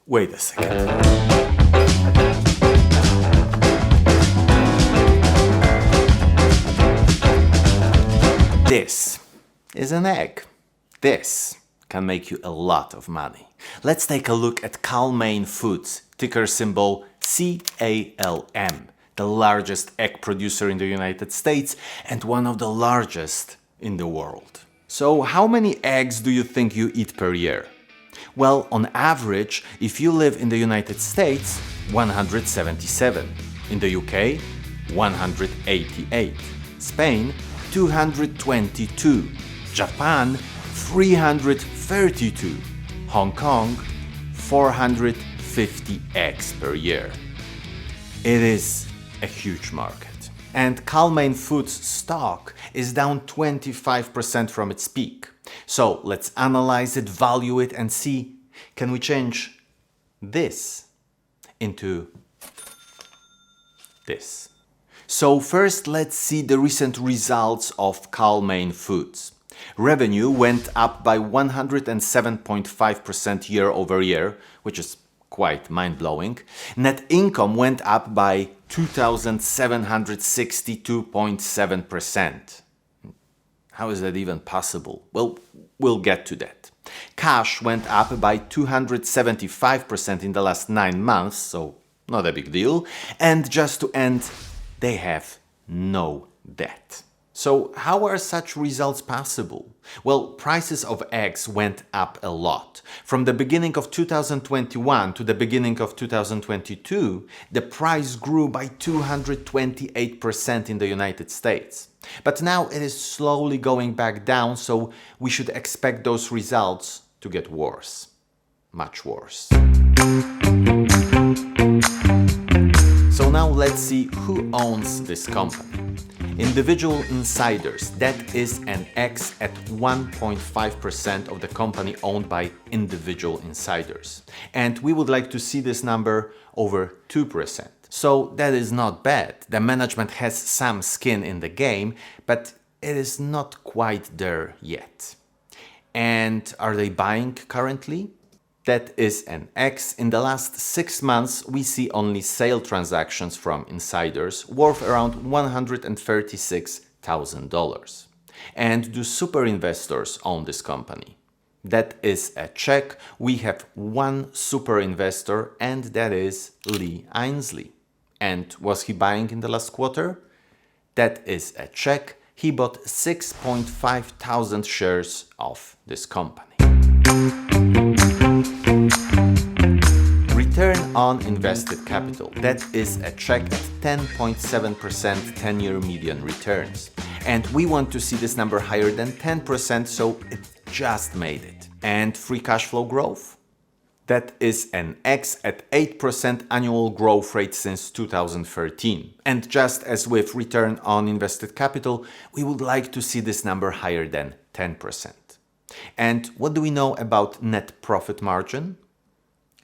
Wait a second. This is an egg. This can make you a lot of money. Let's take a look at Cal-Maine Foods, ticker symbol CALM, the largest egg producer in the United States and one of the largest in the world. So how many eggs do you think you eat per year? Well, on average, if you live in the United States, 177. In the UK, 188. Spain, 222. Japan, 332. Hong Kong, 450 eggs per year. It is a huge market. And Cal-Maine Foods stock is down 25% from its peak. So let's analyze it, value it, and see, can we change this into this? So first, let's see the recent results of Cal-Maine Foods. Revenue went up by 107.5% year over year, which is quite mind-blowing. Net income went up by 2,762.7%. How is that even possible? Well, we'll get to that. Cash went up by 275% in the last 9 months, so not a big deal. And just to end, they have no debt. So how are such results possible? Well, prices of eggs went up a lot. From the beginning of 2021 to the beginning of 2022, the price grew by 228% in the United States. But now it is slowly going back down, so we should expect those results to get worse. Much worse. So now let's see who owns this company. Individual insiders, that is an X at 1.5% of the company owned by individual insiders. And we would like to see this number over 2%. So that is not bad. The management has some skin in the game, but it is not quite there yet. And are they buying currently? That is an X. In the last 6 months, we see only sale transactions from insiders worth around $136,000. And do super investors own this company? That is a check. We have one super investor, and that is Lee Ainsley. And was he buying in the last quarter? That is a check. He bought 6.5 thousand shares of this company. Return on invested capital. That is a check at 10.7% 10-year median returns. And we want to see this number higher than 10%, so it just made it. And free cash flow growth? That is an X at 8% annual growth rate since 2013. And just as with return on invested capital, we would like to see this number higher than 10%. And what do we know about net profit margin?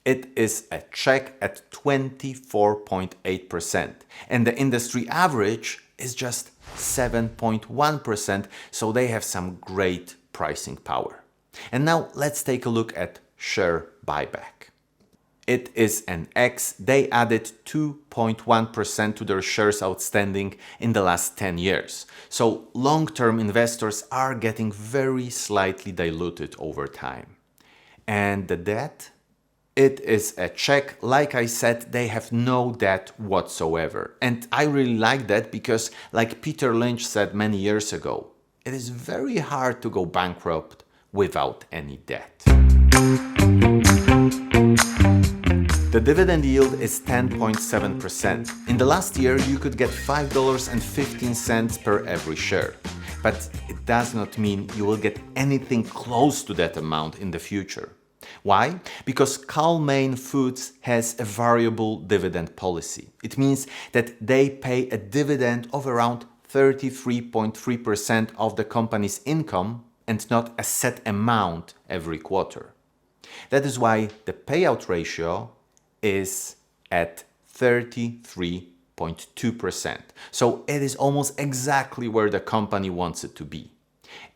It is a check at 24.8%. And the industry average is just 7.1%, so they have some great pricing power. And now let's take a look at share buyback. It is an X. They added 2.1% to their shares outstanding in the last 10 years. So long-term investors are getting very slightly diluted over time. And the debt? It is a check. Like I said, they have no debt whatsoever. And I really like that because, like Peter Lynch said many years ago, it is very hard to go bankrupt without any debt. The dividend yield is 10.7%. In the last year, you could get $5.15 per every share. But it does not mean you will get anything close to that amount in the future. Why? Because Cal-Maine Foods has a variable dividend policy. It means that they pay a dividend of around 33.3% of the company's income and not a set amount every quarter. That is why the payout ratio is at 33.2%. So it is almost exactly where the company wants it to be.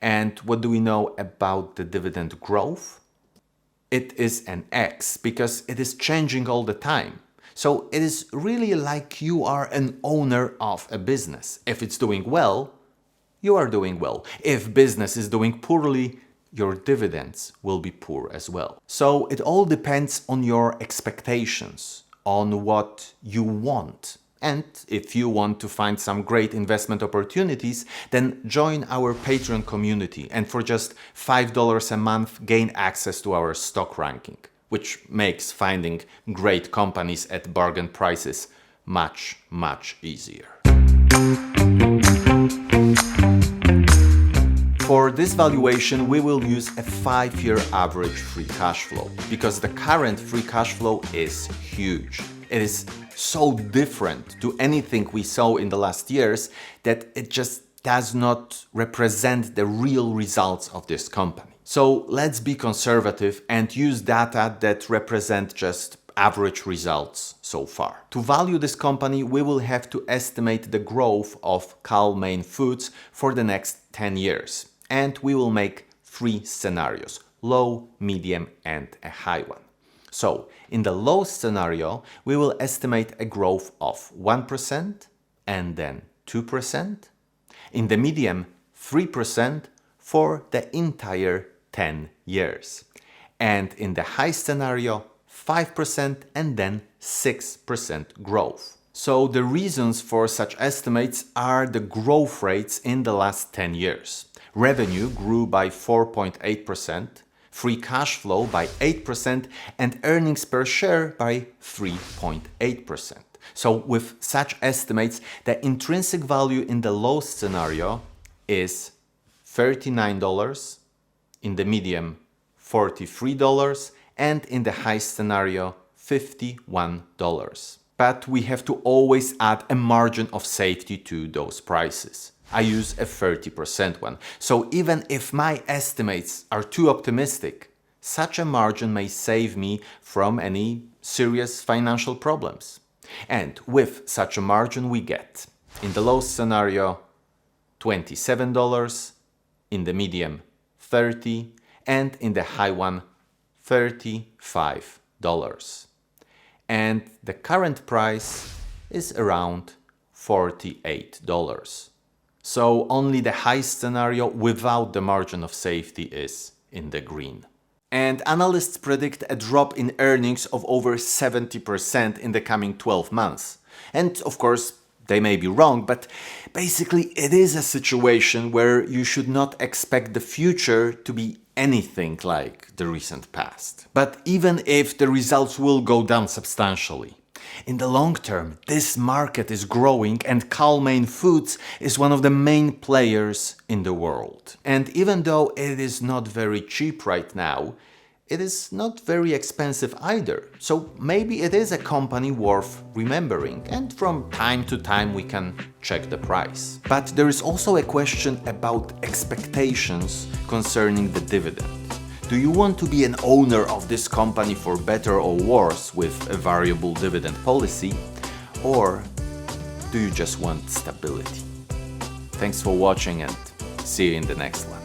And what do we know about the dividend growth? it is an X because it is changing all the time. So it is really like you are an owner of a business. If it's doing well, you are doing well. If business is doing poorly, your dividends will be poor as well. So it all depends on your expectations, on what you want. And if you want to find some great investment opportunities, then join our Patreon community and for just $5 a month gain access to our stock ranking, which makes finding great companies at bargain prices much, much easier. For this valuation, we will use a 5-year average free cash flow because the current free cash flow is huge. It is so different to anything we saw in the last years that it just does not represent the real results of this company. So let's be conservative and use data that represent just average results so far. To value this company, we will have to estimate the growth of Cal-Maine Foods for the next 10 years. And we will make 3 scenarios, low, medium, and a high one. So in the low scenario, we will estimate a growth of 1% and then 2%. In the medium, 3% for the entire 10 years. And in the high scenario, 5% and then 6% growth. So the reasons for such estimates are the growth rates in the last 10 years. Revenue grew by 4.8%, free cash flow by 8%, and earnings per share by 3.8%. So with such estimates, the intrinsic value in the low scenario is $39, in the medium $43, and in the high scenario $51. But we have to always add a margin of safety to those prices. I use a 30% one. So even if my estimates are too optimistic, such a margin may save me from any serious financial problems. And with such a margin we get, in the low scenario, $27, in the medium, $30, and in the high one, $35. And the current price is around $48. So only the high scenario without the margin of safety is in the green. And analysts predict a drop in earnings of over 70% in the coming 12 months. And of course, they may be wrong, but basically it is a situation where you should not expect the future to be anything like the recent past. But even if the results will go down substantially, in the long term, this market is growing and Cal-Maine Foods is one of the main players in the world. And even though it is not very cheap right now, it is not very expensive either. So maybe it is a company worth remembering, and from time to time we can check the price. But there is also a question about expectations concerning the dividend. Do you want to be an owner of this company for better or worse with a variable dividend policy? Or do you just want stability? Thanks for watching and see you in the next one.